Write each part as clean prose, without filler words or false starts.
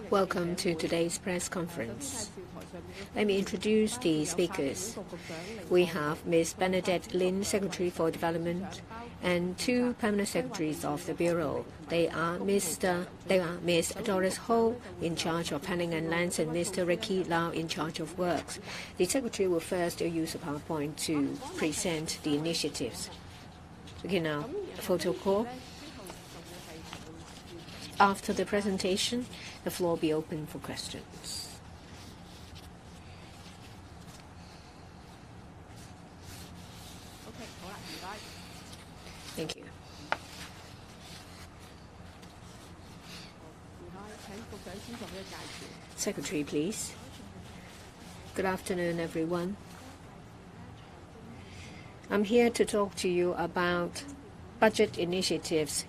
Welcome to today's press conference. Let me introduce the speakers. We have Ms. Bernadette Lin, Secretary for Development, and two permanent secretaries of the Bureau. They are Ms. Doris Ho, in charge of Planning and Lands, and Mr. Ricky Lau, in charge of Works. The Secretary will first use a PowerPoint to present the initiatives. Okay, now, photo call. After the presentation, the floor will be open for questions. Thank you. Secretary, please. Good afternoon, everyone. I'm here to talk to you about budget initiatives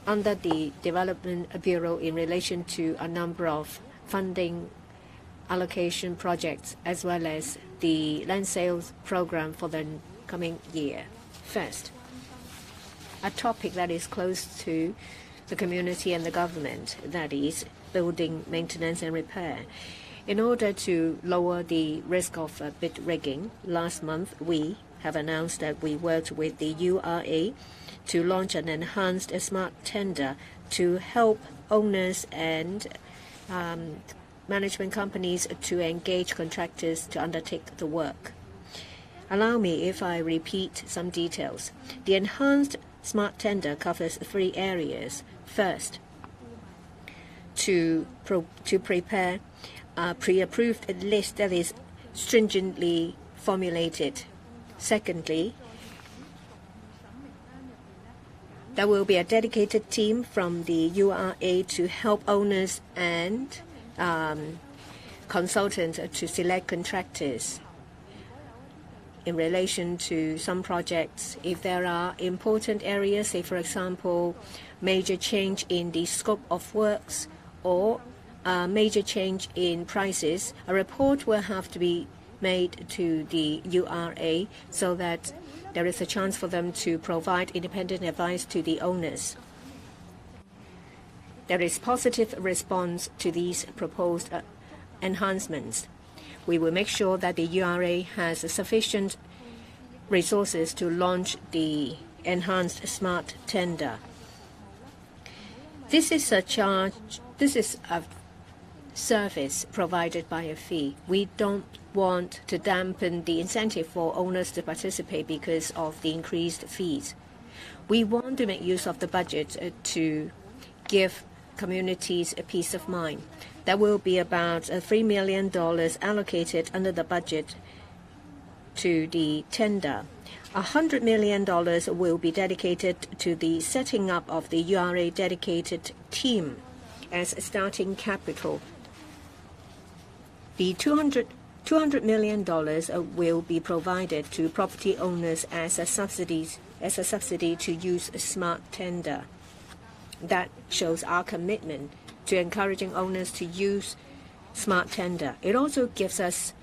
under the Development Bureau in relation to a number of funding allocation projects as well as the land sales program for the coming year. First, a topic that is close to the community and the government, that is building maintenance and repair. In order to lower the risk of bid rigging, last month we have announced that we worked with the URA to launch an enhanced smart tender to help owners and management companies to engage contractors to undertake the work. Allow me if I repeat some details. The enhanced smart tender covers three areas. First, to prepare a pre-approved list that is stringently formulated. Secondly, there will be a dedicated team from the URA to help owners and consultants to select contractors in relation to some projects. If there are important areas, say for example, major change in the scope of works or major change in prices, a report will have to be made to the URA so that there is a chance for them to provide independent advice to the owners. There is positive response to these proposed enhancements. We will make sure that the URA has sufficient resources to launch the enhanced smart tender. This is a service provided by a fee. We don't want to dampen the incentive for owners to participate because of the increased fees. We want to make use of the budget to give communities a peace of mind. There will be about $3 million allocated under the budget to the tender. $100 million will be dedicated to the setting up of the URA dedicated team as starting capital. The $200 million will be provided to property owners as a subsidy to use a smart tender. That shows our commitment to encouraging owners to use smart tender. It also puts us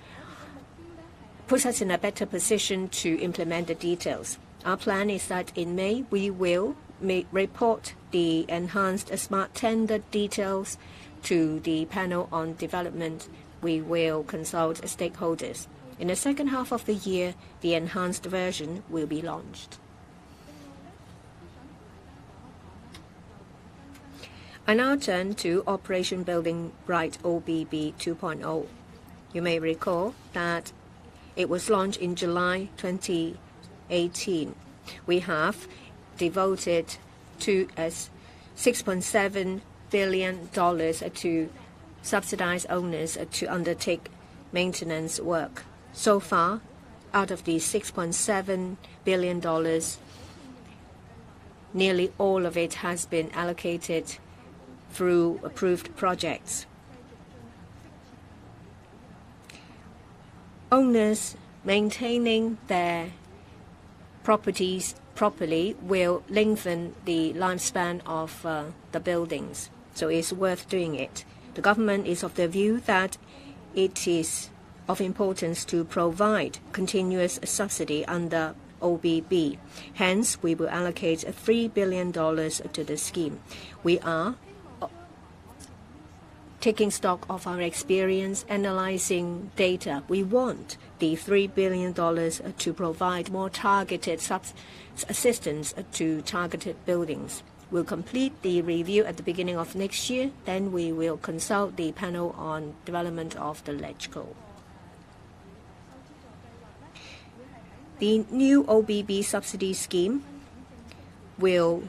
in a better position to implement the details. Our plan is that in May we will report the enhanced smart tender details to the panel on development. We will consult stakeholders. In the second half of the year, the enhanced version will be launched. I now turn to Operation Building Right OBB 2.0. You may recall that it was launched in July 2018. We have devoted to $6.7 billion to subsidize owners to undertake maintenance work. So far, out of the $6.7 billion, nearly all of it has been allocated through approved projects. Owners maintaining their properties properly will lengthen the lifespan of the buildings, so it's worth doing it. The government is of the view that it is of importance to provide continuous subsidy under OBB. Hence, we will allocate $3 billion to the scheme. We are taking stock of our experience, analyzing data, we want the $3 billion to provide more targeted assistance to targeted buildings. We'll complete the review at the beginning of next year. Then we will consult the panel on development of the LegCo. The new OBB subsidy scheme will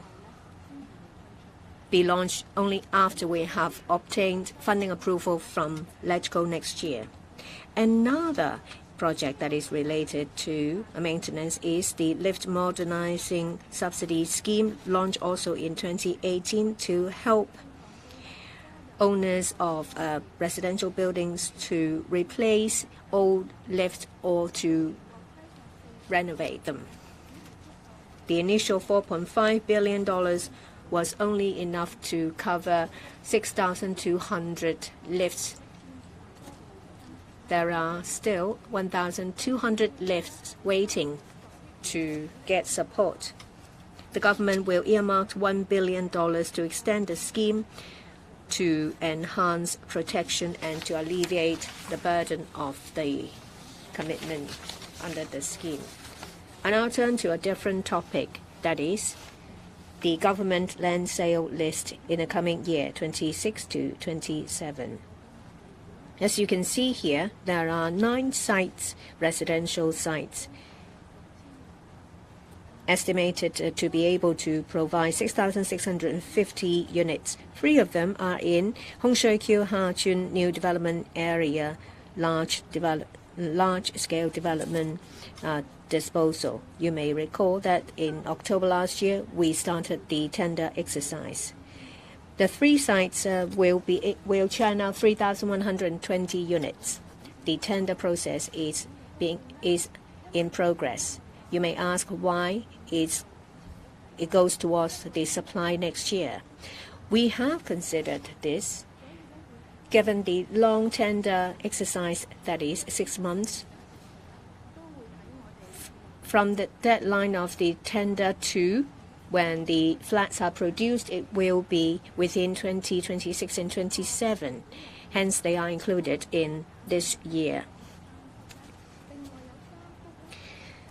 be launched only after we have obtained funding approval from LegCo next year. Another project that is related to maintenance is the lift modernizing subsidy scheme, launched also in 2018 to help owners of residential buildings to replace old lifts or to renovate them. The initial $4.5 billion was only enough to cover 6,200 lifts. There are still 1,200 lifts waiting to get support. The government will earmark $1 billion to extend the scheme to enhance protection and to alleviate the burden of the commitment under the scheme. I now turn to a different topic, that is the government land sale list in the coming year, 26 to 27. As you can see here, there are 9 sites, residential sites, estimated to be able to provide 6,650 units. 3 of them are in Hung Shui Kiu Ha-Chun New Development Area, large-scale development disposal. You may recall that in October last year, we started the tender exercise. The 3 sites will churn out 3,120 units. The tender process is in progress. You may ask why it goes towards the supply next year. We have considered this, given the long tender exercise, that is 6 months, from the deadline of the tender to when the flats are produced, it will be within 2026 and 27. Hence, they are included in this year.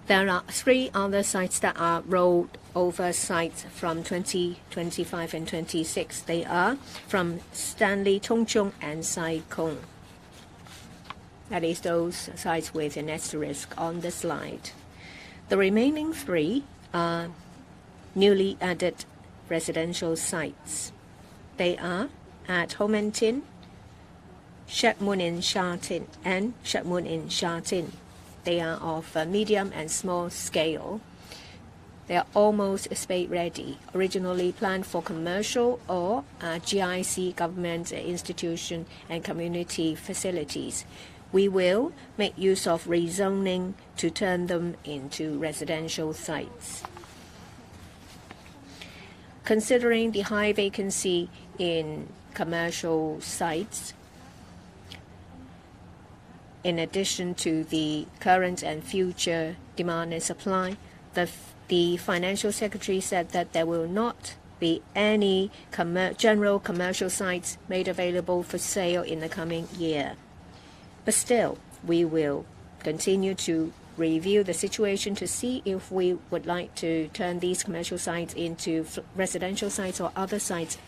There are 3 other sites that are rolled over sites from 2025 and 26. They are from Stanley, Tongchong, and Sai Kung. That is those sites with an asterisk on the slide. The remaining 3 are newly added residential sites. They are at Ho Man Tin, Shat Mun in Sha Tin, and Shat Mun in Sha Tin. They are of medium and small scale. They are almost spade ready, originally planned for commercial or GIC, government institution, and community facilities. We will make use of rezoning to turn them into residential sites. Considering the high vacancy in commercial sites, in addition to the current and future demand and supply, the Financial Secretary said that there will not be any general commercial sites made available for sale in the coming year. But still, we will continue to review the situation to see if we would like to turn these commercial sites into residential sites or other sites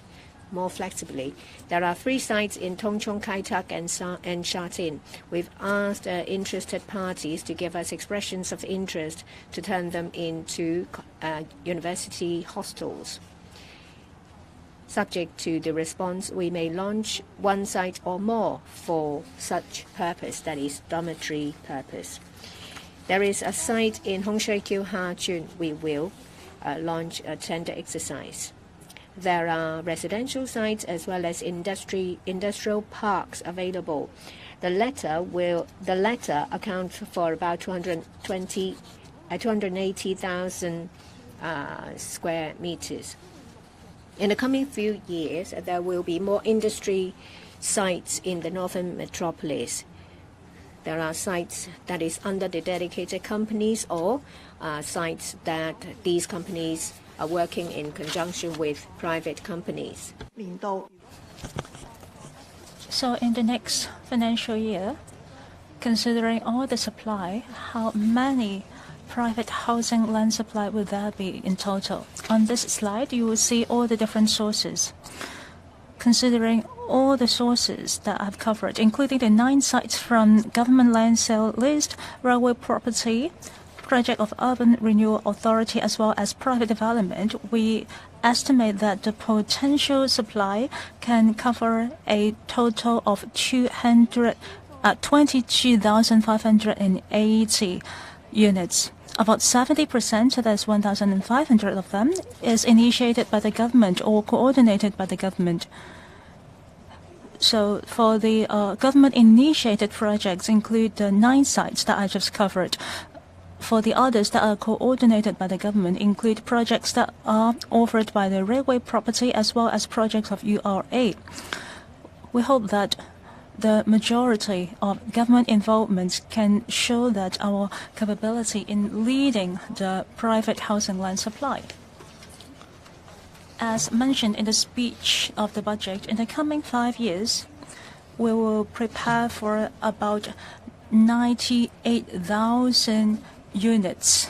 more flexibly. There are 3 sites in Tongchong, Kai Tak, and Sha Tin. We've asked interested parties to give us expressions of interest to turn them into university hostels. Subject to the response, we may launch 1 site or more for such purpose, that is, dormitory purpose. There is a site in Hung Shui Kiu Ha-Chun. We will launch a tender exercise. There are residential sites as well as industrial parks available. The latter account for about 280,000 square meters. In the coming few years, there will be more industry sites in the northern metropolis. There are sites that is under the dedicated companies or sites that these companies are working in conjunction with private companies. So in the next financial year, considering all the supply, how many private housing land supply will there be in total? On this slide, you will see all the different sources. Considering all the sources that I've covered, including the 9 sites from government land sale list, railway property, project of urban renewal authority, as well as private development, we estimate that the potential supply can cover a total of 22,580 units. About 70%, that's 1,500 of them, is initiated by the government or coordinated by the government. So for the government-initiated projects include the 9 sites that I just covered. For the others that are coordinated by the government include projects that are offered by the railway property as well as projects of URA. We hope that the majority of government involvement can show that our capability in leading the private housing land supply. As mentioned in the speech of the budget, in the coming 5 years, we will prepare for about 98,000 units.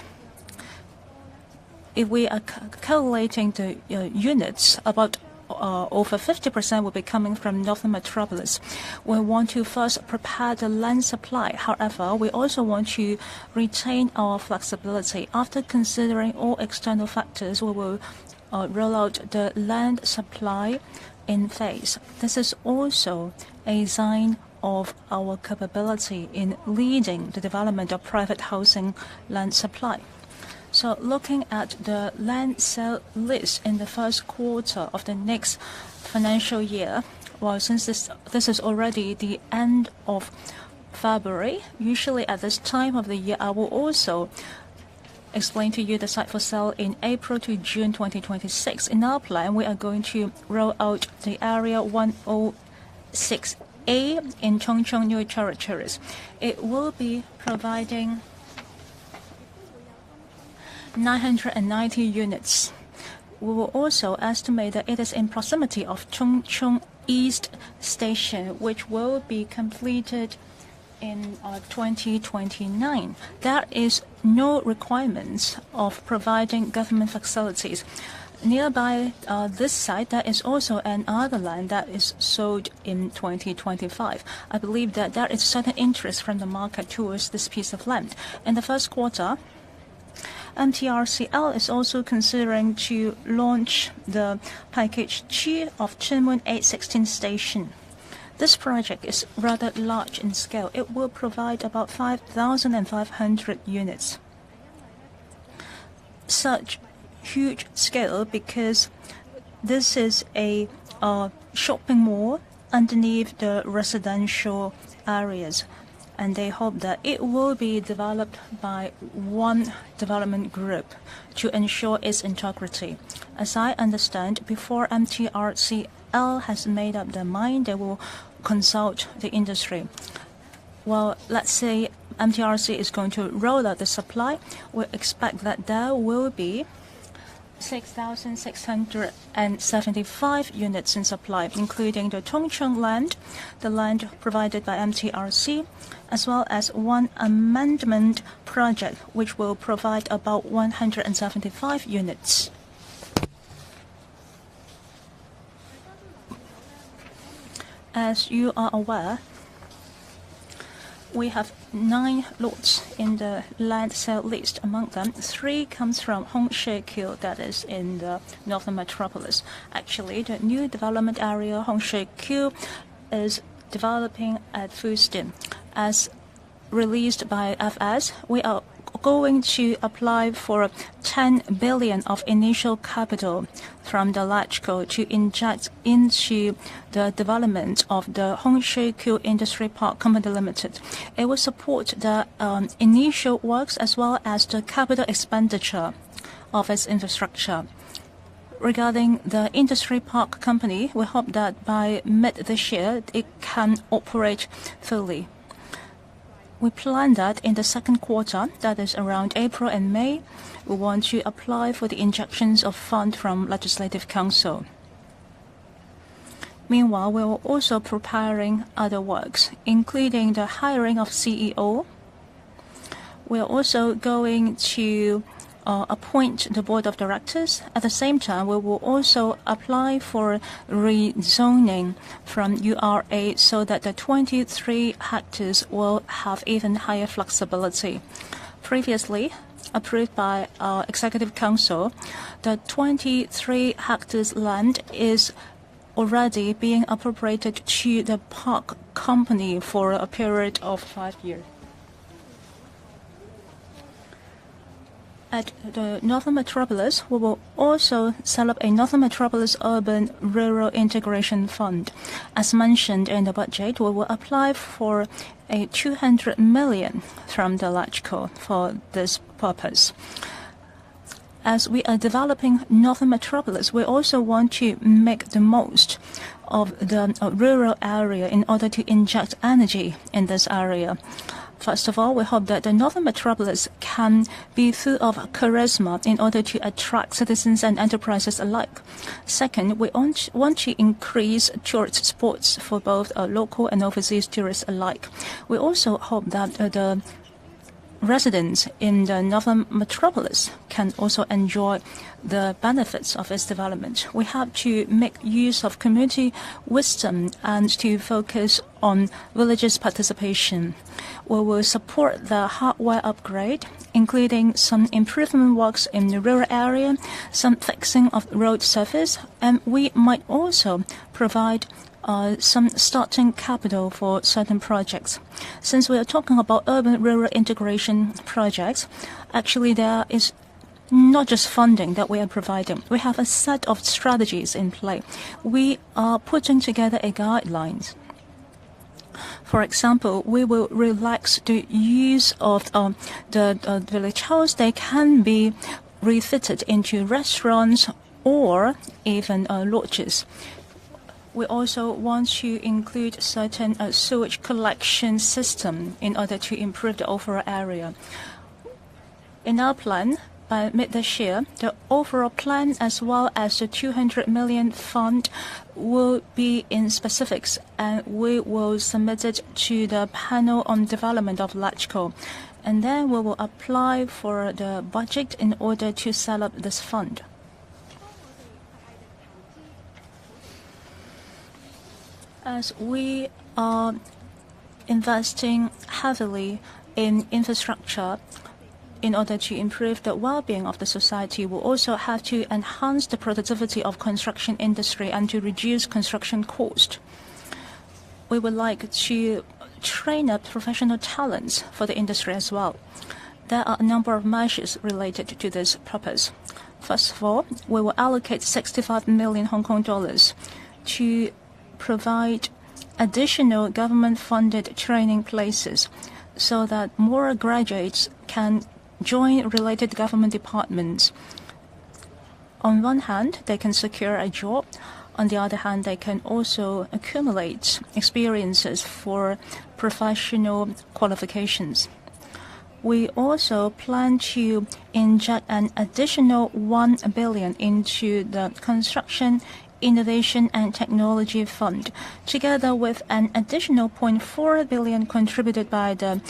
If we are calculating the units, about over 50% will be coming from Northern Metropolis. We want to first prepare the land supply. However, we also want to retain our flexibility. After considering all external factors, we will roll out the land supply in phase. This is also a sign of our capability in leading the development of private housing land supply. So looking at the land sale list in the first quarter of the next financial year, well, since this is already the end of February, usually at this time of the year, I will also explain to you the site for sale in April to June 2026. In our plan, we are going to roll out the area 106A in Chongqing New Territories. It will be providing 990 units. We will also estimate that it is in proximity of Chongqing East Station, which will be completed in 2029. There is no requirements of providing government facilities. Nearby this site, there is also another land that is sold in 2025. I believe that there is certain interest from the market towards this piece of land. In the first quarter, MTRCL is also considering to launch the package 2 of Chenmun 816 Station. This project is rather large in scale. It will provide about 5,500 units. Such huge scale because this is a shopping mall underneath the residential areas, and they hope that it will be developed by one development group to ensure its integrity. As I understand, before MTRCL has made up their mind, they will consult the industry. Well, let's say MTRC is going to roll out the supply. We expect that there will be 6,675 units in supply, including the Chongqing land, the land provided by MTRC, as well as one amendment project, which will provide about 175 units. As you are aware, we have 9 lots in the land sale list. Among them, 3 comes from Hongshui-Q, that is in the Northern Metropolis. Actually, the new development area, Hongshui-Q, is developing at full steam. As released by FS, we are going to apply for 10 billion of initial capital from the LAGCO to inject into the development of the Hongshui-Q Industry Park Company Limited. It will support the initial works as well as the capital expenditure of its infrastructure. Regarding the Industry Park Company, we hope that by mid this year it can operate fully. We plan that in the second quarter, that is around April and May, we want to apply for the injections of funds from Legislative Council. Meanwhile, we are also preparing other works, including the hiring of CEO. We are also going to appoint the board of directors. At the same time, we will also apply for rezoning from URA so that the 23 hectares will have even higher flexibility. Previously approved by our Executive Council, the 23 hectares land is already being appropriated to the park company for a period of 5 years. At the Northern Metropolis, we will also set up a Northern Metropolis Urban Rural Integration Fund. As mentioned in the budget, we will apply for a 200 million from the LegCo for this purpose. As we are developing Northern Metropolis, we also want to make the most of the rural area in order to inject energy in this area. First of all, we hope that the Northern Metropolis can be full of charisma in order to attract citizens and enterprises alike. Second, we want to increase tourist spots for both local and overseas tourists alike. We also hope that the residents in the Northern Metropolis can also enjoy the benefits of its development. We have to make use of community wisdom and to focus on villagers' participation. We will support the hardware upgrade, including some improvement works in the rural area, some fixing of road surface, and we might also provide some starting capital for certain projects. Since we are talking about urban-rural integration projects, actually there is not just funding that we are providing. We have a set of strategies in play. We are putting together a guidelines. For example, we will relax the use of the village house. They can be refitted into restaurants or even lodges. We also want to include certain sewage collection system in order to improve the overall area. In our plan, by mid this year, the overall plan as well as the 200 million fund will be in specifics, and we will submit it to the panel on development of LegCo. And then we will apply for the budget in order to set up this fund. As we are investing heavily in infrastructure in order to improve the well-being of the society, we also have to enhance the productivity of construction industry and to reduce construction cost. We would like to train up professional talents for the industry as well. There are a number of measures related to this purpose. First of all, we will allocate 65 million Hong Kong dollars to provide additional government-funded training places so that more graduates can join related government departments. On one hand, they can secure a job. On the other hand, they can also accumulate experiences for professional qualifications. We also plan to inject an additional 1 billion into the Construction, Innovation and Technology Fund, together with an additional 0.4 billion contributed by the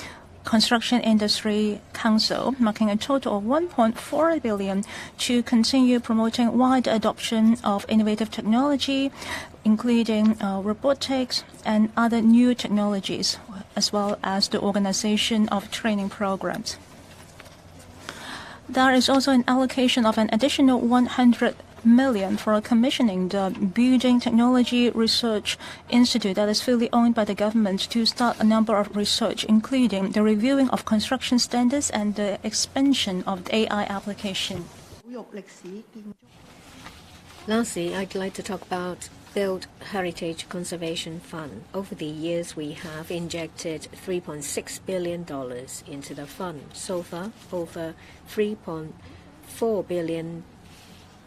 Construction Industry Council, marking a total of 1.4 billion to continue promoting wide adoption of innovative technology, including robotics and other new technologies, as well as the organization of training programs. There is also an allocation of an additional 100 million for commissioning the Building Technology Research Institute that is fully owned by the government to start a number of research, including the reviewing of construction standards and the expansion of the AI application. Lastly, I'd like to talk about Build Heritage Conservation Fund. Over the years, we have injected $3.6 billion into the fund. So far, over $3.4 billion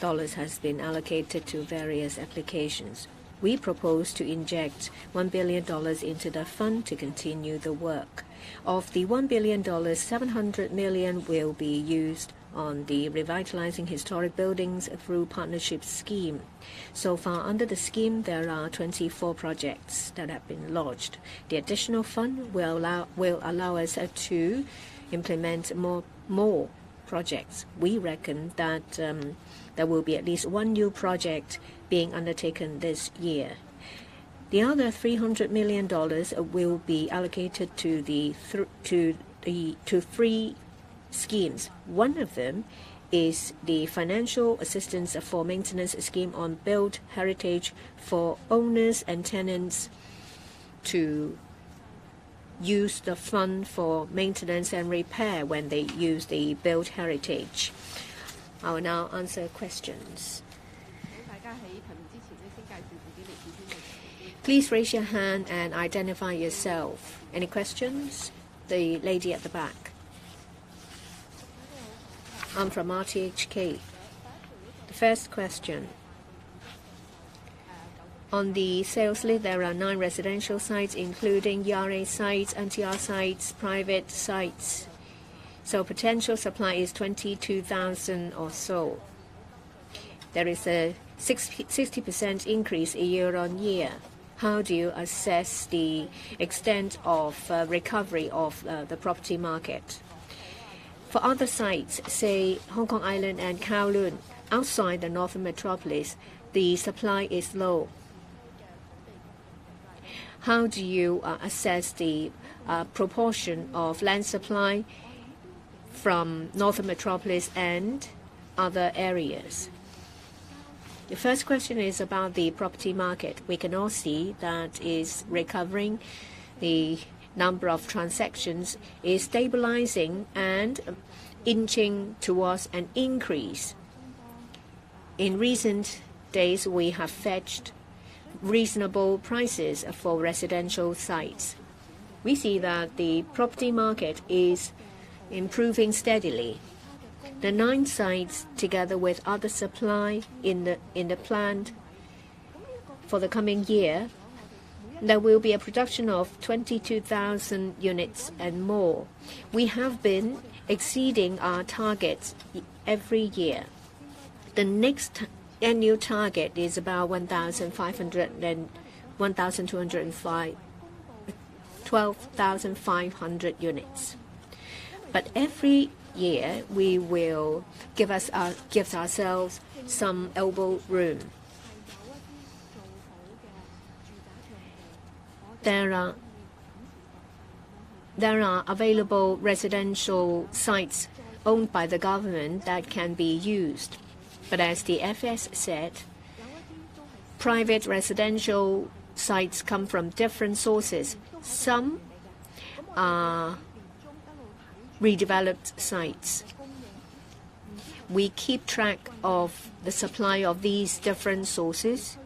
has been allocated to various applications. We propose to inject $1 billion into the fund to continue the work. Of the $1 billion, 700 million will be used on the revitalizing historic buildings through partnership scheme. So far, under the scheme, there are 24 projects that have been launched. The additional fund will allow us to implement more projects. We reckon that there will be at least one new project being undertaken this year. The other $300 million will be allocated to three schemes. One of them is the financial assistance for maintenance scheme on built heritage for owners and tenants to use the fund for maintenance and repair when they use the built heritage. I will now answer questions. Please raise your hand and identify yourself. Any questions? The lady at the back. I'm from TMHK. The first question. On the sales list, there are 9 residential sites, including ERA sites, NTR sites, private sites. So potential supply is 22,000 or so. There is a 60% increase year on year. How do you assess the extent of recovery of the property market? For other sites, say Hong Kong Island and Kowloon, outside the northern metropolis, the supply is low. How do you assess the proportion of land supply from northern metropolis and other areas? The first question is about the property market. We can all see that is recovering. The number of transactions is stabilizing and inching towards an increase. In recent days, we have fetched reasonable prices for residential sites. We see that the property market is improving steadily. The 9 sites, together with other supply in the plant for the coming year, there will be a production of 22,000 units and more. We have been exceeding our targets every year. The next annual target is about 12,500 units. But every year we will give ourselves some elbow room. There are available residential sites owned by the government that can be used. But as the FS said, private residential sites come from different sources. Some are redeveloped sites. We keep track of the supply of these different sources,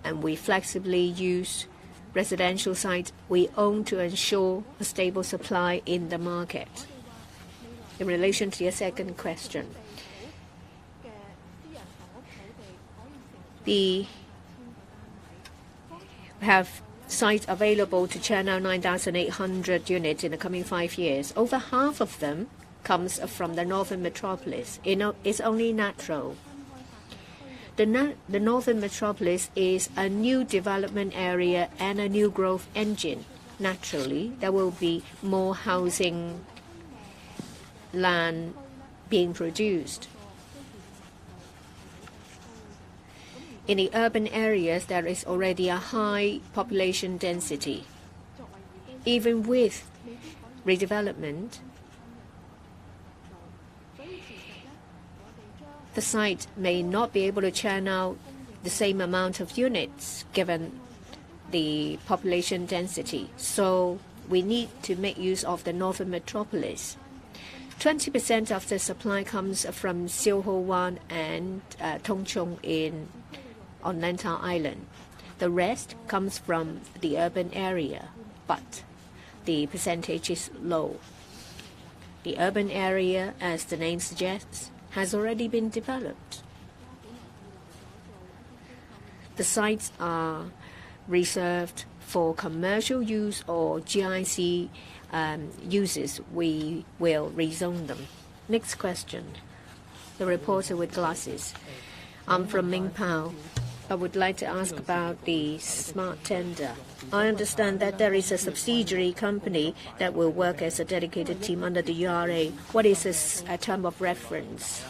and we flexibly use residential sites we own to ensure a stable supply in the market. In relation to your second question, we have sites available to churn out 9,800 units in the coming 5 years. Over half of them comes from the northern metropolis. It's only natural. The northern metropolis is a new development area and a new growth engine. Naturally, there will be more housing land being produced. In the urban areas, there is already a high population density. Even with redevelopment, the site may not be able to churn out the same amount of units given the population density. So we need to make use of the northern metropolis. 20% of the supply comes from Siu Ho Wan and Tung Chung on Lantau Island. The rest comes from the urban area, but the percentage is low. The urban area, as the name suggests, has already been developed. The sites are reserved for commercial use or GIC uses. We will rezone them. Next question. The reporter with glasses. I'm from Mingpao. I would like to ask about the smart tender. I understand that there is a subsidiary company that will work as a dedicated team under the URA. What is this term of reference?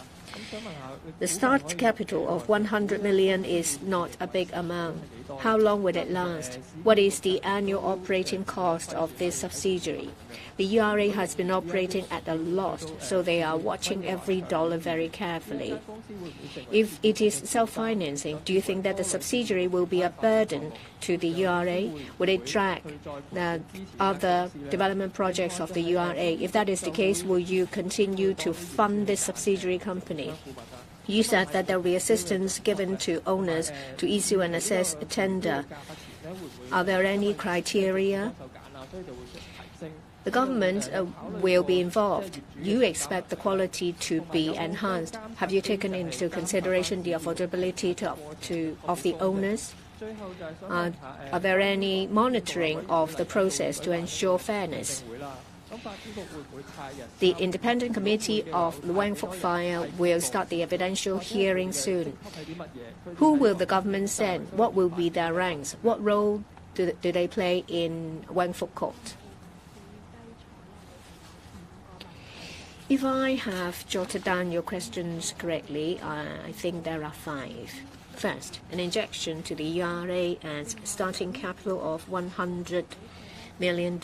The start capital of 100 million is not a big amount. How long will it last? What is the annual operating cost of this subsidiary? The URA has been operating at a loss, so they are watching every dollar very carefully. If it is self-financing, do you think that the subsidiary will be a burden to the URA? Will it drag the other development projects of the URA? If that is the case, will you continue to fund this subsidiary company? You said that there will be assistance given to owners to issue and assess a tender. Are there any criteria? The government will be involved. You expect the quality to be enhanced. Have you taken into consideration the affordability of the owners? Are there any monitoring of the process to ensure fairness? The independent committee of the Wang Fuk fire will start the evidential hearing soon. Who will the government send? What will be their ranks? What role do they play in Wang Fuk court? If I have jotted down your questions correctly, I think there are 5. First, an injection to the URA as starting capital of $100 million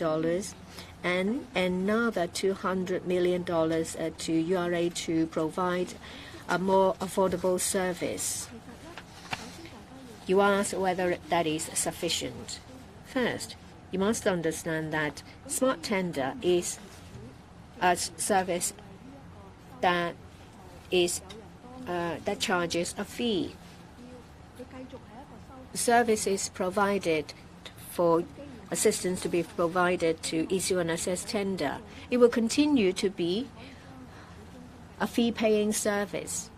and another $200 million to URA to provide a more affordable service. You ask whether that is sufficient. First, you must understand that smart tender is a service that charges a fee. The service is provided for assistance to be provided to issue and assess tender. It will continue to be a fee-paying service.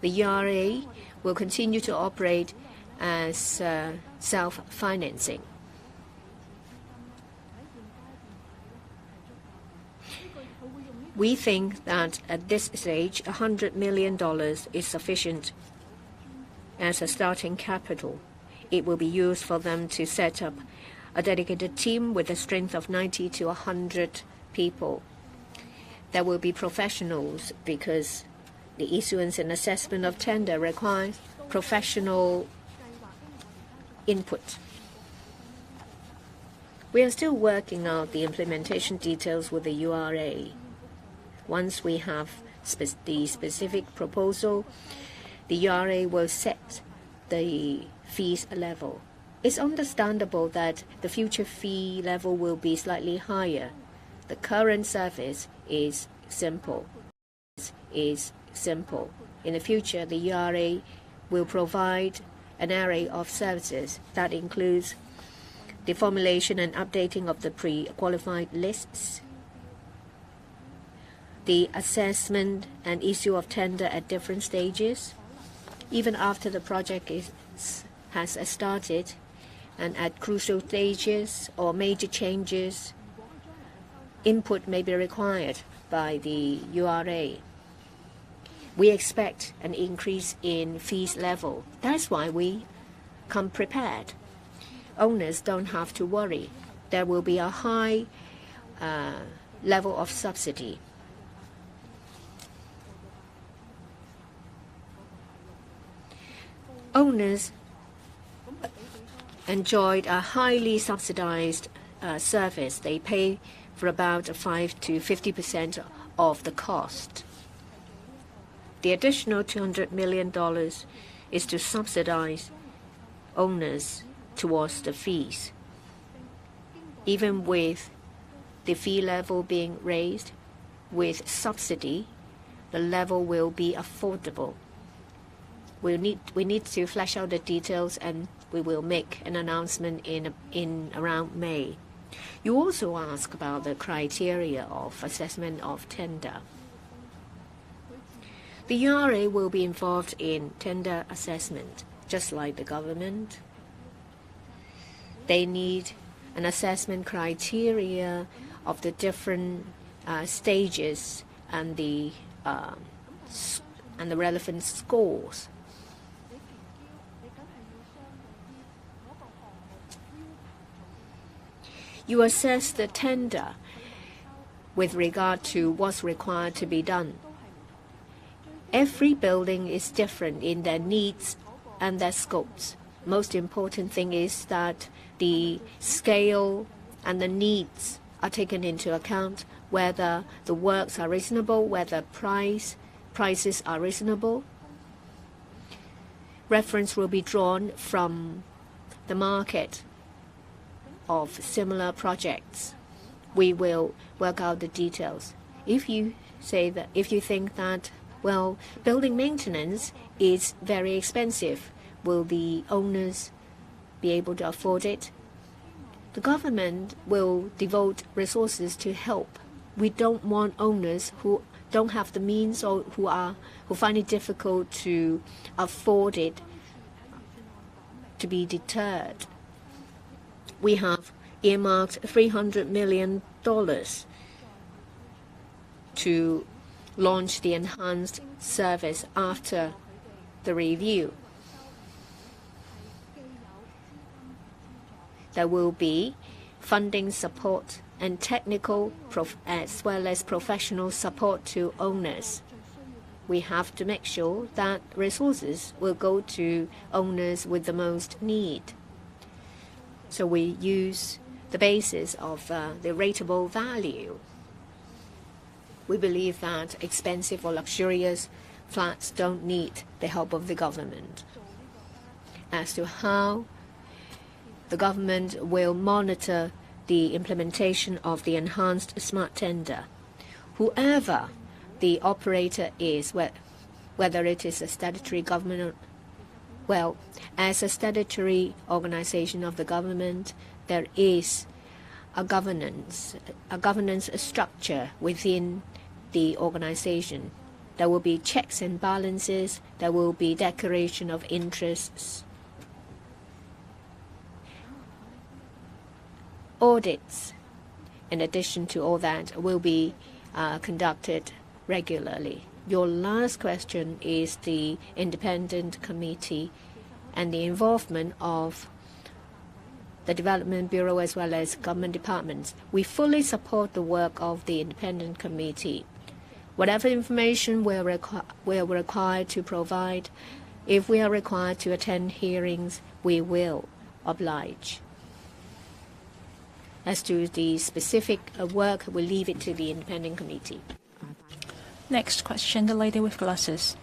The URA will continue to operate as self-financing. We think that at this stage, $100 million is sufficient as a starting capital. It will be used for them to set up a dedicated team with a strength of 90 to 100 people. There will be professionals because the issuance and assessment of tender requires professional input. We are still working out the implementation details with the URA. Once we have the specific proposal, the URA will set the fees level. It's understandable that the future fee level will be slightly higher. The current service is simple. In the future, the URA will provide an array of services that includes the formulation and updating of the pre-qualified lists, the assessment and issue of tender at different stages, even after the project has started, and at crucial stages or major changes, input may be required by the URA. We expect an increase in fees level. That's why we come prepared. Owners don't have to worry. There will be a high level of subsidy. Owners enjoyed a highly subsidized service. They pay for about 5 to 50% of the cost. The additional $200 million is to subsidize owners towards the fees. Even with the fee level being raised, with subsidy, the level will be affordable. We need to flesh out the details, and we will make an announcement in around May. You also ask about the criteria of assessment of tender. The URA will be involved in tender assessment, just like the government. They need an assessment criteria of the different stages and the relevant scores. You assess the tender with regard to what's required to be done. Every building is different in their needs and their scopes. Most important thing is that the scale and the needs are taken into account, whether the works are reasonable, whether prices are reasonable. Reference will be drawn from the market of similar projects. We will work out the details. If you think that, well, building maintenance is very expensive, will the owners be able to afford it? The government will devote resources to help. We don't want owners who don't have the means or who find it difficult to afford it to be deterred. We have earmarked $300 million to launch the enhanced service after the review. There will be funding support and technical as well as professional support to owners. We have to make sure that resources will go to owners with the most need. So we use the basis of the rateable value. We believe that expensive or luxurious flats don't need the help of the government. As to how the government will monitor the implementation of the enhanced smart tender, whoever the operator is, whether it is a statutory government, well, as a statutory organization of the government, there is a governance structure within the organization. There will be checks and balances. There will be declaration of interests. Audits, in addition to all that, will be conducted regularly. Your last question is the independent committee and the involvement of the Development Bureau as well as government departments. We fully support the work of the independent committee. Whatever information we are required to provide, if we are required to attend hearings, we will oblige. As to the specific work, we'll leave it to the independent committee. Next question, the lady with glasses.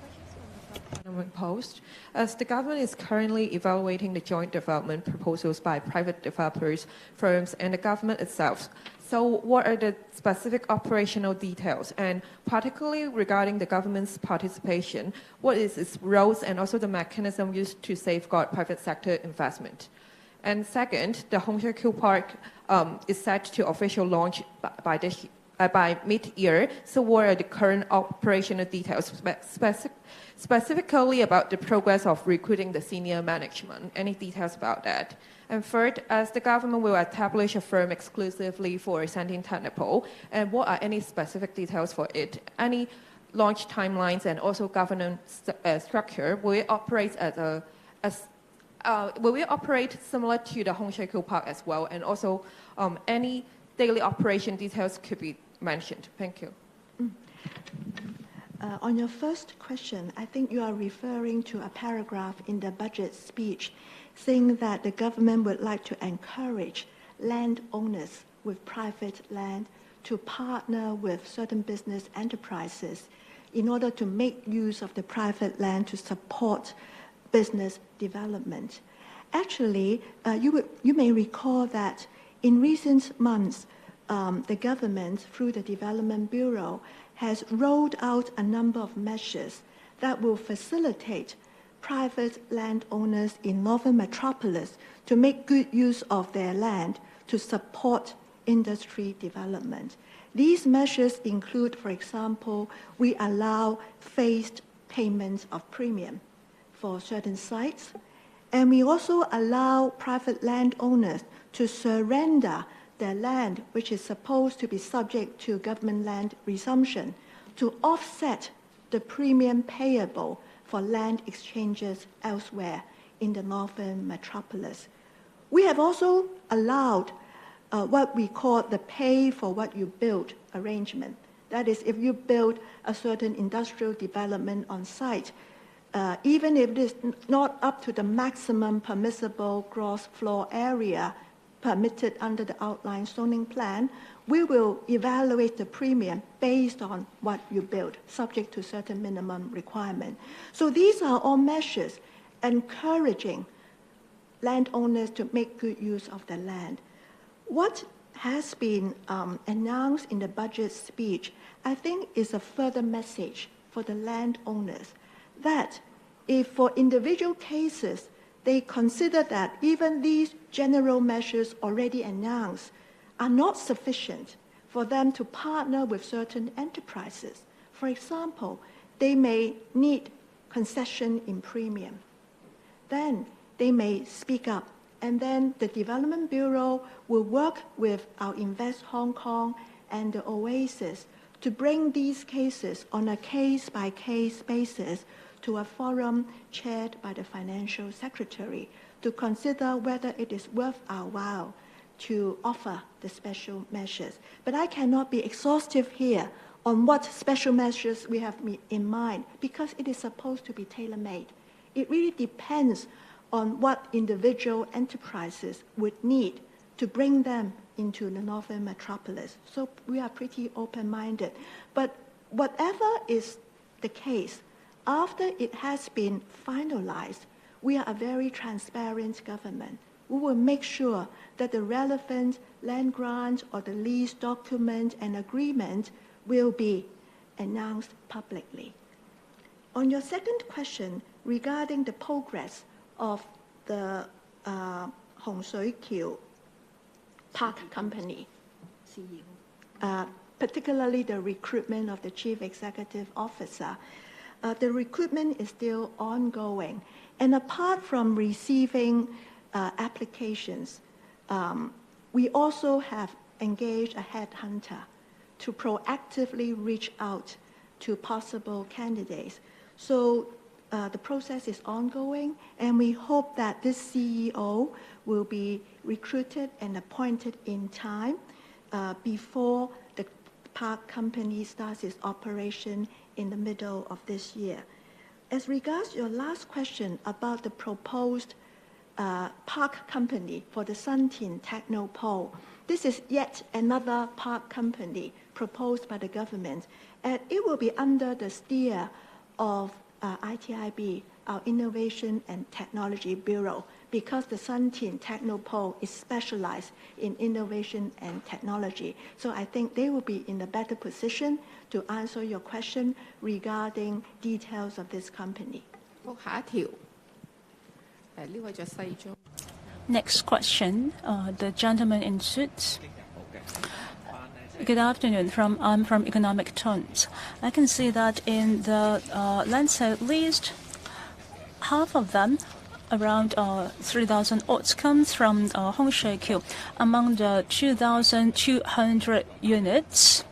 Post. As the government is currently evaluating the joint development proposals by private developers, firms, and the government itself, so what are the specific operational details, and particularly regarding the government's participation, what is its roles and also the mechanism used to safeguard private sector investment? And second, the Hong Kong Park is set to official launch by mid-year. So what are the current operational details, specifically about the progress of recruiting the senior management? Any details about that? And third, as the government will establish a firm exclusively for Sandton Technopole, and what are any specific details for it? Any launch timelines and also governance structure? Will it operate will we operate similar to the Hong Kong Park as well? And also, any daily operation details could be mentioned. Thank you. On your first question, I think you are referring to a paragraph in the budget speech saying that the government would like to encourage landowners with private land to partner with certain business enterprises in order to make use of the private land to support business development. Actually, you may recall that in recent months, the government, through the Development Bureau, has rolled out a number of measures that will facilitate private landowners in Northern Metropolis to make good use of their land to support industry development. These measures include, for example, we allow phased payments of premium for certain sites, and we also allow private landowners to surrender their land, which is supposed to be subject to government land resumption, to offset the premium payable for land exchanges elsewhere in the northern metropolis. We have also allowed what we call the pay for what you build arrangement. That is, if you build a certain industrial development on site, even if it is not up to the maximum permissible gross floor area permitted under the outline zoning plan, we will evaluate the premium based on what you build, subject to certain minimum requirement. So these are all measures encouraging landowners to make good use of the land. What has been announced in the budget speech, I think, is a further message for the landowners that if for individual cases they consider that even these general measures already announced are not sufficient for them to partner with certain enterprises. For example, they may need concession in premium. Then they may speak up, and then the Development Bureau will work with our Invest Hong Kong and the Oasis to bring these cases on a case-by-case basis to a forum chaired by the Financial Secretary to consider whether it is worth our while to offer the special measures. But I cannot be exhaustive here on what special measures we have in mind because it is supposed to be tailor-made. It really depends on what individual enterprises would need to bring them into the northern metropolis. So we are pretty open-minded. But whatever is the case, after it has been finalized, we are a very transparent government. We will make sure that the relevant land grant or the lease document and agreement will be announced publicly. On your second question regarding the progress of the Hong Shui Kiu Park Company, particularly the recruitment of the Chief Executive Officer, the recruitment is still ongoing. And apart from receiving applications, we also have engaged a headhunter to proactively reach out to possible candidates. So the process is ongoing, and we hope that this CEO will be recruited and appointed in time before the park company starts its operation in the middle of this year. As regards your last question about the proposed park company for the Sun Tin Technopole, this is yet another park company proposed by the government, and it will be under the steer of ITIB, our Innovation and Technology Bureau, because the Sun Tin Technopole is specialized in innovation and technology. So I think they will be in a better position to answer your question regarding details of this company. Next question, the gentleman in suits. Good afternoon. I'm from Economic Times. I can see that in the land sale list, half of them, around 3,000 odds, comes from Hong Shui Kiu. Among the 2,200 units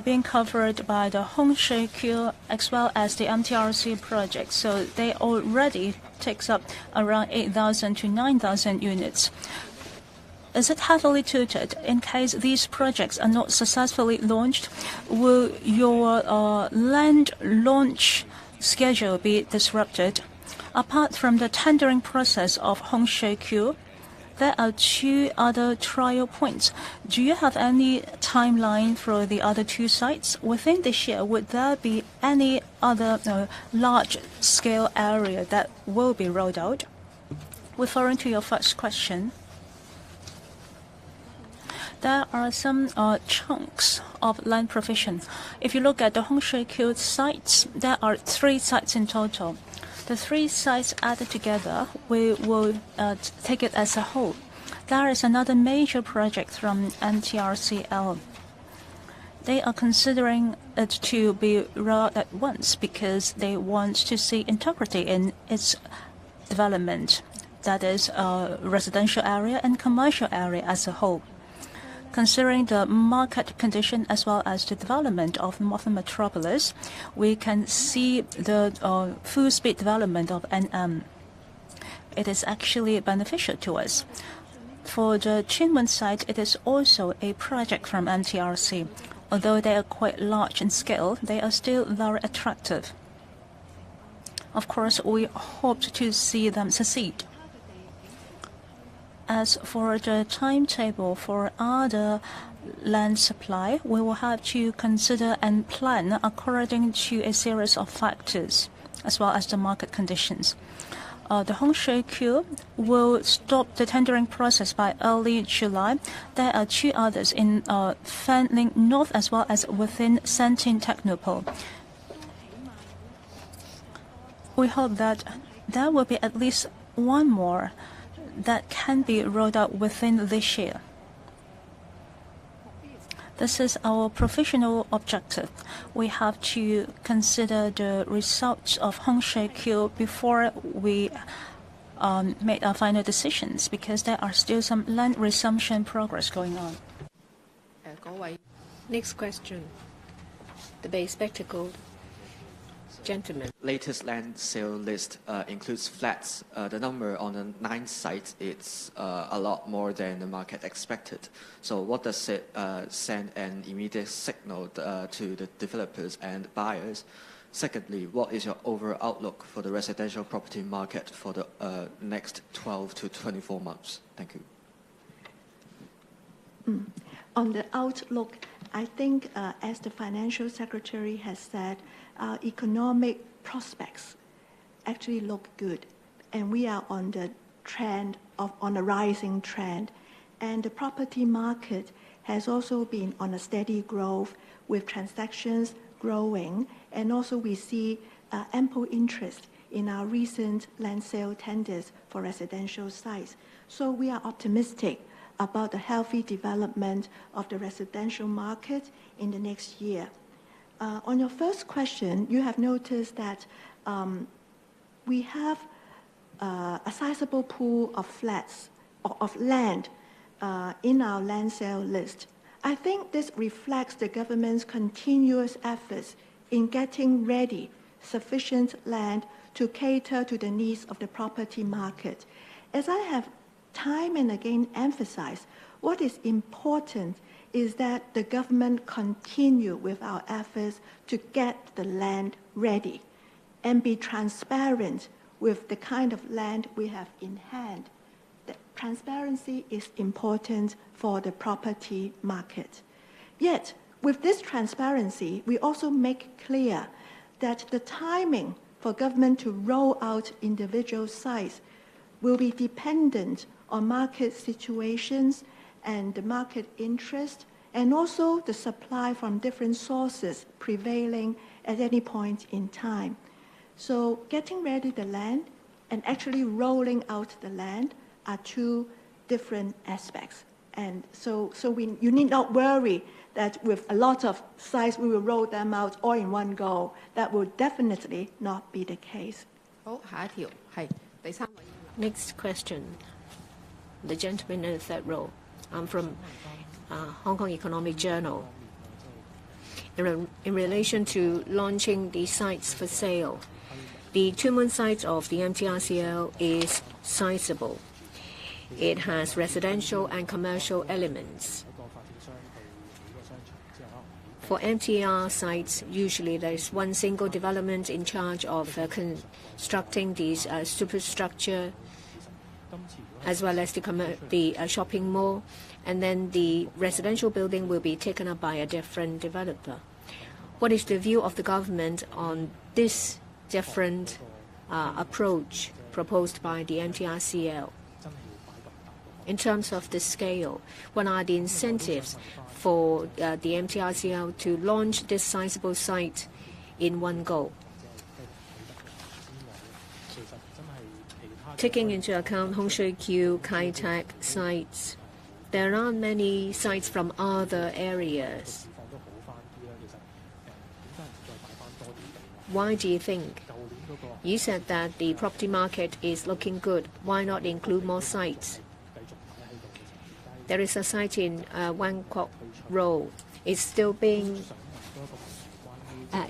being covered by the Hong Shui Kiu as well as the MTRC project. So they already takes up around 8,000 to 9,000 units. Is it heavily tilted? In case these projects are not successfully launched, will your land launch schedule be disrupted? Apart from the tendering process of Hong Shui Kiu, there are two other trial points. Do you have any timeline for the other two sites? Within this year, would there be any other large-scale area that will be rolled out? Referring to your first question, there are some chunks of land provision. If you look at the Hong Shui Kiu sites, there are 3 sites in total. The 3 sites added together, we will take it as a whole. There is another major project from NTRCL. They are considering it to be rolled at once because they want to see integrity in its development, that is residential area and commercial area as a whole. Considering the market condition as well as the development of Northern Metropolis, we can see the full speed development of NM. It is actually beneficial to us. For the Chinmen site, it is also a project from MTRC. Although they are quite large in scale, they are still very attractive. Of course, we hope to see them succeed. As for the timetable for other land supply, we will have to consider and plan according to a series of factors, as well as the market conditions. The Hongshui queue will stop the tendering process by early July. There are 2 others in Fanling North as well as within Santin Technopole. We hope that there will be at least 1 more that can be rolled out within this year. This is our professional objective. We have to consider the results of Hongshui queue before we make our final decisions, because there are still some land resumption progress going on. Next question. The bespectacled gentleman. Latest land sale list includes flats. The number on the 9 sites is a lot more than the market expected. So what does it send an immediate signal to the developers and buyers? Secondly, what is your overall outlook for the residential property market for the next 12 to 24 months? Thank you. On the outlook, I think, as the Financial Secretary has said, our economic prospects actually look good, and we are on the trend on a rising trend. And the property market has also been on a steady growth, with transactions growing, and also we see ample interest in our recent land sale tenders for residential sites. So we are optimistic about the healthy development of the residential market in the next year. On your first question, you have noticed that we have a sizable pool of flats, of land, in our land sale list. I think this reflects the government's continuous efforts in getting ready sufficient land to cater to the needs of the property market. As I have time and again emphasized, what is important is that the government continue with our efforts to get the land ready and be transparent with the kind of land we have in hand. The transparency is important for the property market. Yet, with this transparency, we also make clear that the timing for government to roll out individual sites will be dependent on market situations and the market interest, and also the supply from different sources prevailing at any point in time. So getting ready the land and actually rolling out the land are 2 different aspects. And so you need not worry that with a lot of sites we will roll them out all in one go. That will definitely not be the case. Next question. The gentleman in the 3rd row. I'm from Hong Kong Economic Journal. In relation to launching the sites for sale, the Chinmen site of the MTRCL is sizable. It has residential and commercial elements. For MTR sites, usually there is 1 single development in charge of constructing these superstructure, as well as the shopping mall, and then the residential building will be taken up by a different developer. What is the view of the government on this different approach proposed by the MTRCL? In terms of the scale, what are the incentives for the MTRCL to launch this sizable site in one go? Taking into account Hongshui Q, Kai Tak sites, there aren't many sites from other areas. Why do you think? You said that the property market is looking good. Why not include more sites? There is a site in Wang Kok Road. It's still being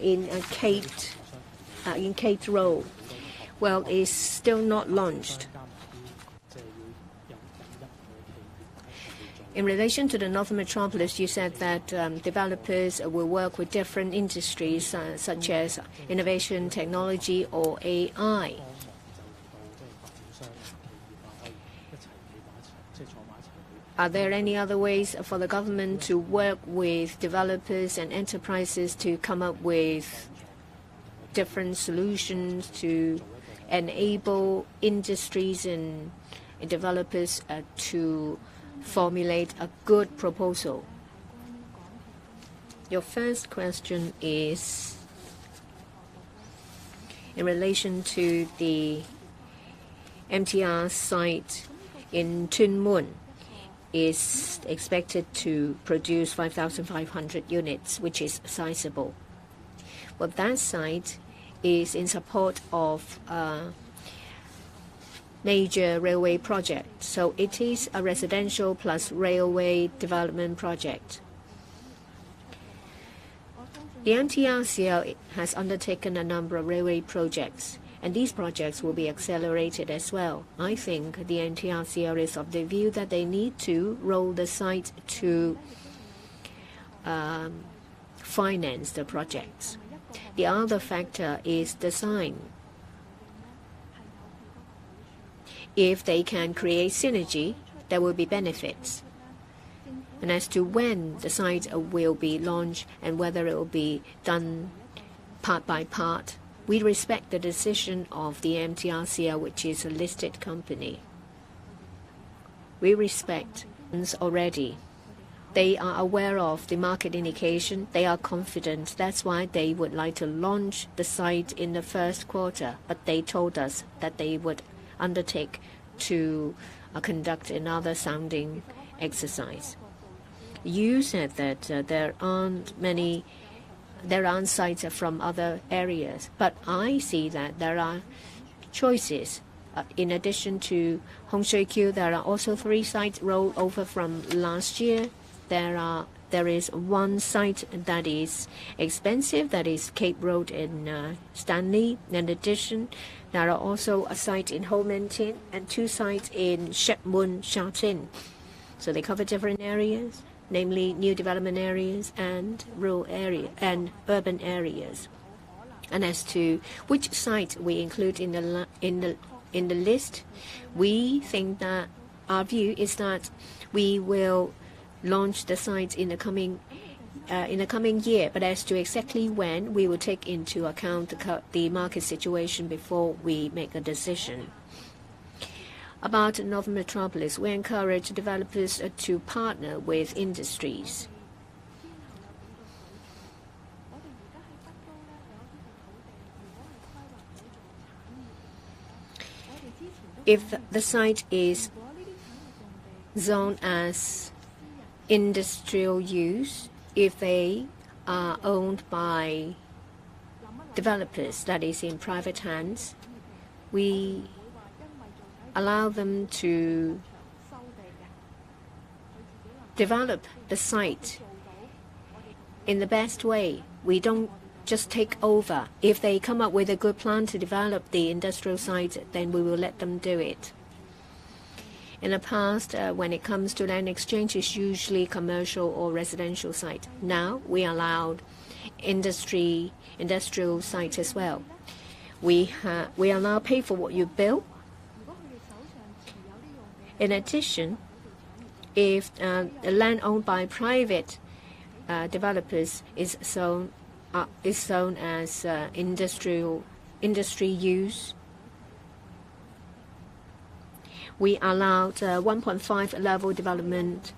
in Kate Road. Well, it's still not launched. In relation to the Northern Metropolis, you said that developers will work with different industries such as innovation, technology, or AI. Are there any other ways for the government to work with developers and enterprises to come up with different solutions to enable industries and developers to formulate a good proposal? Your first question is in relation to the MTR site in Tuen Mun is expected to produce 5,500 units, which is sizable. Well, that site is in support of a major railway project. So it is a residential plus railway development project. The MTRCL has undertaken a number of railway projects, and these projects will be accelerated as well. I think the MTRCL is of the view that they need to roll the site to finance the projects. The other factor is design. If they can create synergy, there will be benefits. And as to when the site will be launched and whether it will be done part by part, we respect the decision of the MTRCL, which is a listed company. We respect already. They are aware of the market indication. They are confident. That's why they would like to launch the site in the first quarter. But they told us that they would undertake to conduct another sounding exercise. You said that there aren't sites from other areas, but I see that there are choices. In addition to Hong Shui Kiu, there are also 3 sites rolled over from last year. There is one site that is expensive, that is Cape Road in Stanley. In addition, there are also a site in Ho Man Tin and 2 sites in Shek Mun, Sha Tin. So they cover different areas, namely new development areas and rural area and urban areas. And as to which site we include in the list, we think that our view is that we will launch the site in the coming year. But as to exactly when, we will take into account the market situation before we make a decision. About Northern Metropolis, we encourage developers to partner with industries. If the site is zoned as industrial use, if they are owned by developers, that is in private hands, we allow them to develop the site in the best way. We don't just take over. If they come up with a good plan to develop the industrial site, then we will let them do it. In the past, when it comes to land exchange, it's usually commercial or residential site. Now we allowed industrial site as well. We allow pay for what you build. In addition, if the land owned by private developers is shown as industry use, we allowed 1.5 level development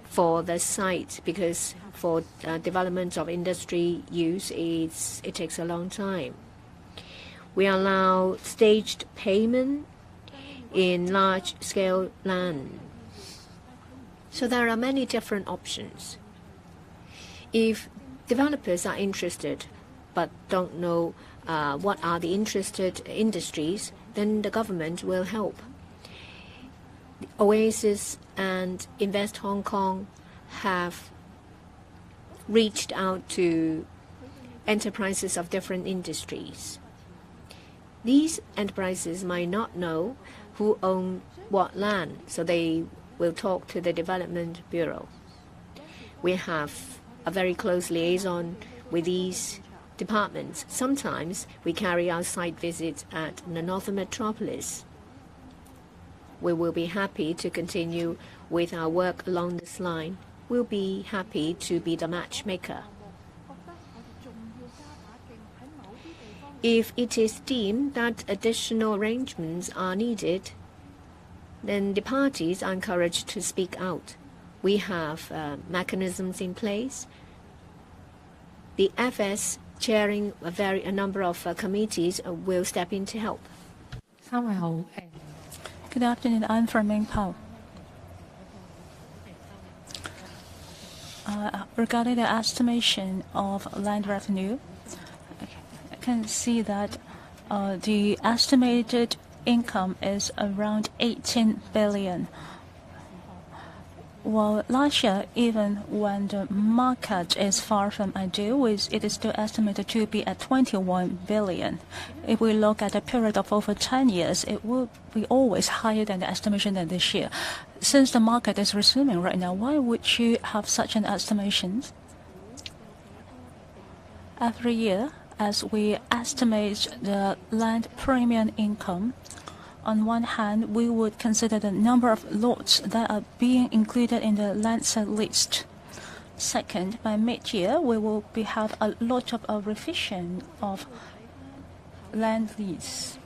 for the site, because for development of industry use, it takes a long time. We allow staged payment in large-scale land. So there are many different options. If developers are interested but don't know what are the interested industries, then the government will help. Oasis and Invest Hong Kong have reached out to enterprises of different industries. These enterprises might not know who own what land, so they will talk to the Development Bureau. We have a very close liaison with these departments. Sometimes we carry out site visits at the Northern Metropolis. We will be happy to continue with our work along this line. We'll be happy to be the matchmaker. If it is deemed that additional arrangements are needed, then the parties are encouraged to speak out. We have mechanisms in place. The FS chairing a number of committees will step in to help. Good afternoon. I'm from Mingpao. Regarding the estimation of land revenue, I can see that the estimated income is around 18 billion. Well, last year, even when the market is far from ideal, it is still estimated to be at 21 billion. If we look at a period of over 10 years, it will be always higher than the estimation than this year. Since the market is resuming right now, why would you have such an estimation? Every year, as we estimate the land premium income, on one hand, we would consider the number of lots that are being included in the land sale list. Second, by mid-year, we will have a lot of revision of land lease.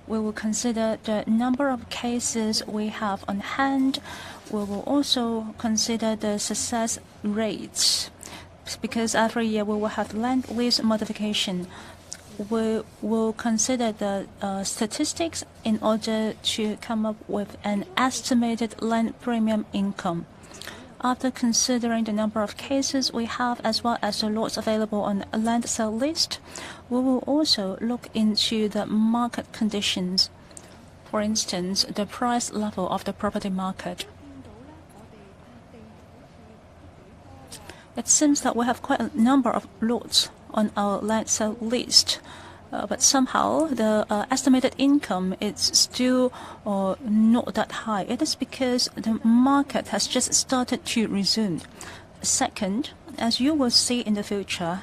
We will consider the number of cases we have on hand. We will also consider the success rates, because every year we will have land lease modification. We will consider the statistics in order to come up with an estimated land premium income. After considering the number of cases we have as well as the lots available on a land sale list, we will also look into the market conditions. For instance, the price level of the property market. It seems that we have quite a number of lots on our land sale list, but somehow the estimated income is still not that high. It is because the market has just started to resume. Second, as you will see in the future,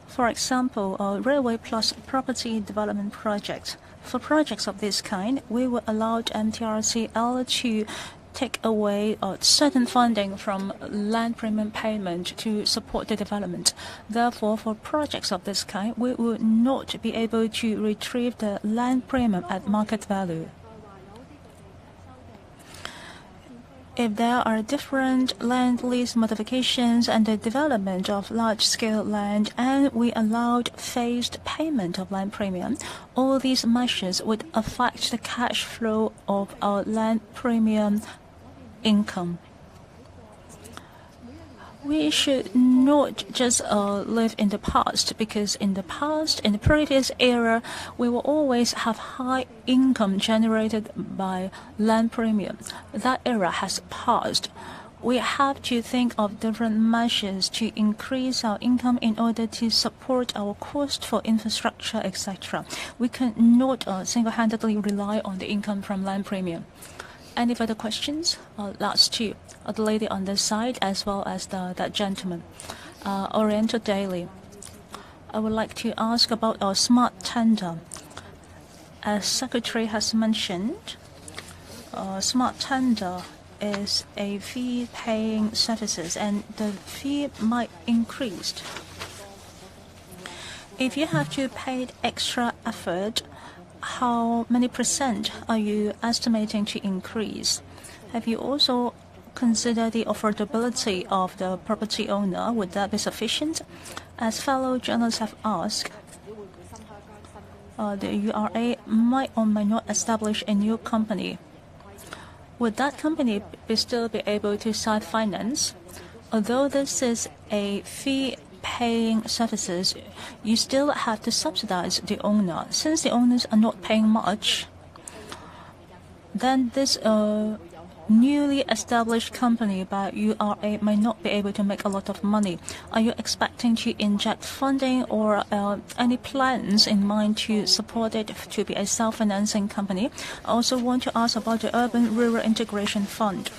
for example, railway plus property development projects. For projects of this kind, we will allow MTRCL to take away certain funding from land premium payment to support the development. Therefore, for projects of this kind, we will not be able to retrieve the land premium at market value. If there are different land lease modifications and the development of large-scale land, and we allowed phased payment of land premium, all these measures would affect the cash flow of our land premium income. We should not just live in the past, because in the past, in the previous era, we will always have high income generated by land premium. That era has passed. We have to think of different measures to increase our income in order to support our cost for infrastructure, etc. We cannot single-handedly rely on the income from land premium. Any further questions? Last two. The lady on this side as well as that gentleman. Oriental Daily. I would like to ask about our smart tender. As Secretary has mentioned, smart tender is a fee-paying services, and the fee might increase. If you have to pay extra effort, how many % are you estimating to increase? Have you also considered the affordability of the property owner? Would that be sufficient? As fellow journalists have asked, the URA might or might not establish a new company. Would that company still be able to self-finance? Although this is a fee-paying services, you still have to subsidize the owner. Since the owners are not paying much, then this newly established company by URA might not be able to make a lot of money. Are you expecting to inject funding or any plans in mind to support it to be a self-financing company? I also want to ask about the Urban Rural Integration Fund.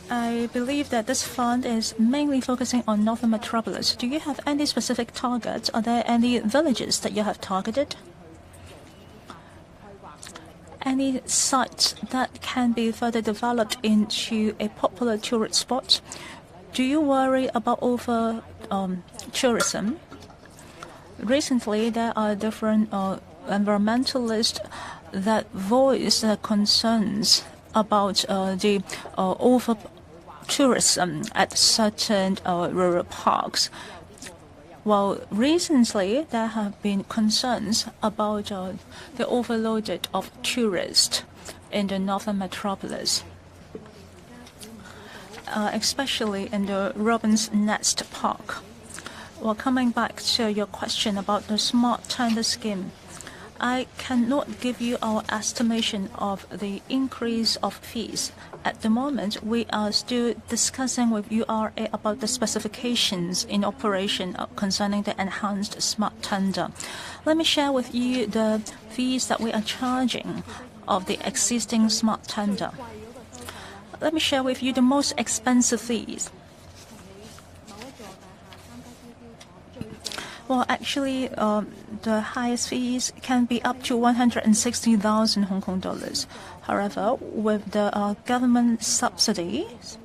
I believe that this fund is mainly focusing on Northern Metropolis. Do you have any specific targets? Are there any villages that you have targeted? Any sites that can be further developed into a popular tourist spot? Do you worry about over tourism? Recently, there are different environmentalists that voice their concerns about the over tourism at certain rural parks. Well, recently there have been concerns about the overloaded of tourists in the Northern Metropolis, especially in the Robin's Nest Park. Well, coming back to your question about the smart tender scheme, I cannot give you our estimation of the increase of fees. At the moment, we are still discussing with URA about the specifications in operation concerning the enhanced smart tender. Let me share with you the fees that we are charging of the existing smart tender. Let me share with you the most expensive fees. Well, actually, the highest fees can be up to 160,000 Hong Kong dollars. However, with the government subsidies,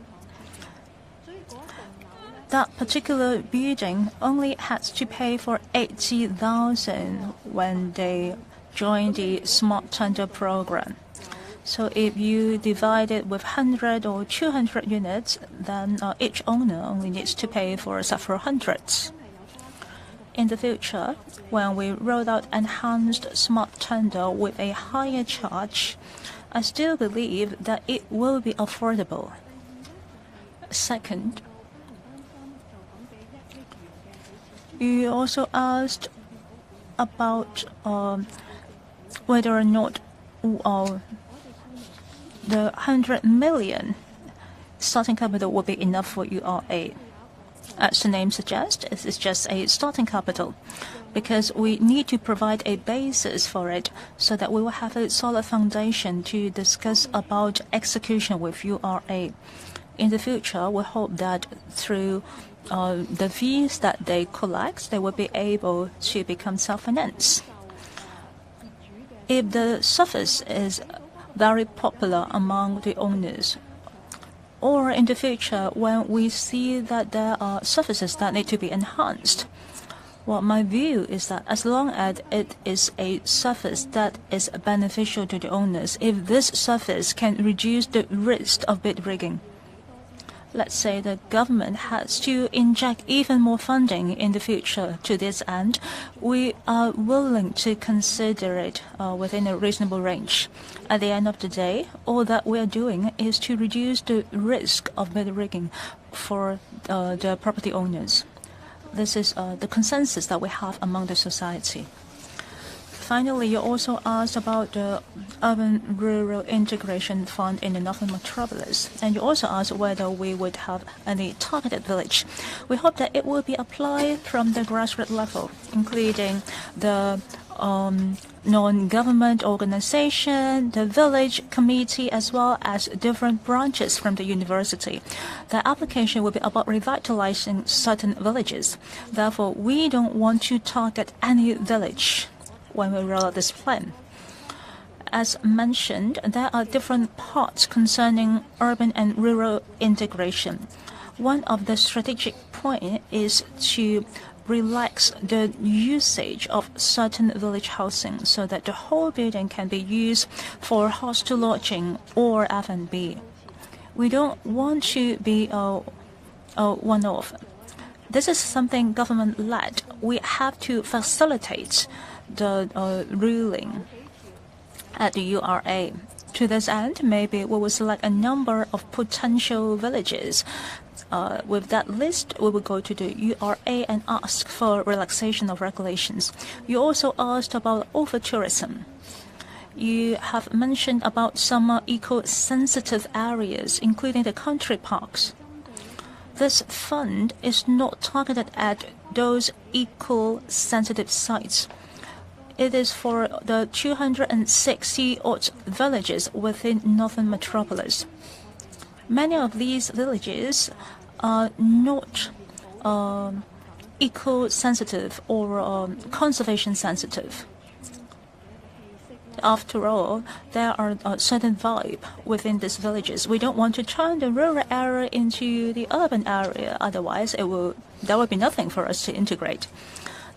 that particular building only has to pay for 80,000 when they join the Smart Tender program. So if you divide it with 100 or 200 units, then each owner only needs to pay for several hundreds. In the future, when we roll out enhanced smart tender with a higher charge, I still believe that it will be affordable. Second, you also asked about whether or not the 100 million starting capital will be enough for URA. As the name suggests, it is just a starting capital, because we need to provide a basis for it so that we will have a solid foundation to discuss about execution with URA. In the future, we hope that through the fees that they collect, they will be able to become self-financed. If the service is very popular among the owners, or in the future when we see that there are services that need to be enhanced, well, my view is that as long as it is a service that is beneficial to the owners, if this service can reduce the risk of bid rigging, let's say the government has to inject even more funding in the future to this end, we are willing to consider it within a reasonable range. At the end of the day, all that we are doing is to reduce the risk of bid rigging for the property owners. This is the consensus that we have among the society. Finally, you also asked about the Urban Rural Integration Fund in the Northern Metropolis, and you also asked whether we would have any targeted village. We hope that it will be applied from the grassroots level, including the non-government organization, the village committee, as well as different branches from the university. The application will be about revitalizing certain villages. Therefore, we don't want to target any village when we roll out this plan. As mentioned, there are different parts concerning urban and rural integration. One of the strategic points is to relax the usage of certain village housing so that the whole building can be used for hostel lodging or F&B. We don't want to be a one-off. This is something government-led. We have to facilitate the ruling at the URA. To this end, maybe we will select a number of potential villages with that list, we will go to the URA and ask for relaxation of regulations. You also asked about over-tourism. You have mentioned about some eco-sensitive areas, including the country parks. This fund is not targeted at those eco-sensitive sites. It is for the 260-odd villages within Northern Metropolis. Many of these villages are not eco-sensitive or conservation-sensitive. After all, there are a certain vibe within these villages. We don't want to turn the rural area into the urban area. Otherwise, there will be nothing for us to integrate.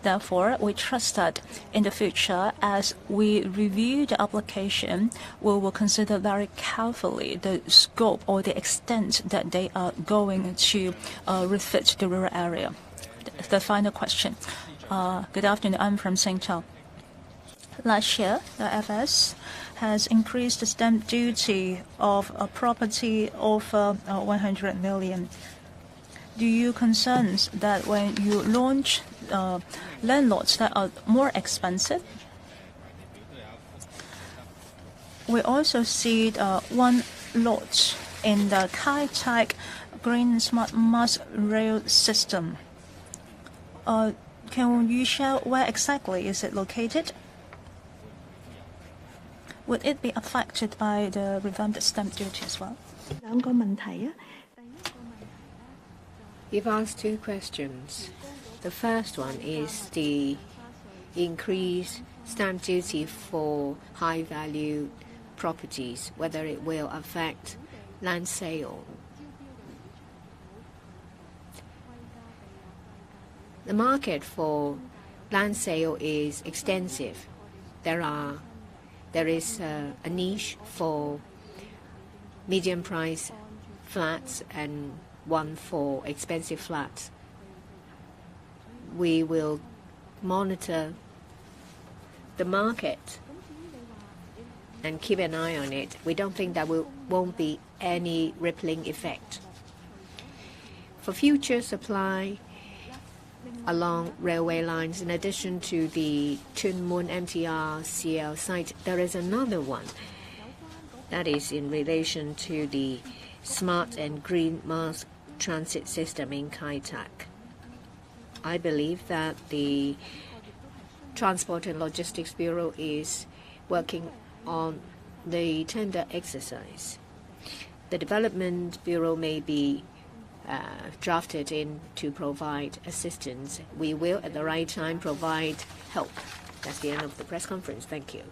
Therefore, we trust that in the future, as we review the application, we will consider very carefully the scope or the extent that they are going to refit the rural area. The final question. Good afternoon. I'm from St. Chao. Last year, the FS has increased the stamp duty of a property over 100 million. Do you concerns that when you launch landlords that are more expensive? We also see one lot in the Kai Tak Green Smart Mass Rail System. Can you share where exactly is it located? Would it be affected by the revamped stamp duty as well? You've asked two questions. The first one is the increased stamp duty for high-value properties, whether it will affect land sale. The market for land sale is extensive. There is a niche for medium-price flats and one for expensive flats. We will monitor the market and keep an eye on it. We don't think that won't be any rippling effect. For future supply along railway lines, in addition to the Tuen Mun MTR CL site, there is another one that is in relation to the smart and green mass transit system in Kai Tak. I believe that the Transport and Logistics Bureau is working on the tender exercise. The Development Bureau may be drafted in to provide assistance. We will, at the right time, provide help. That's the end of the press conference. Thank you.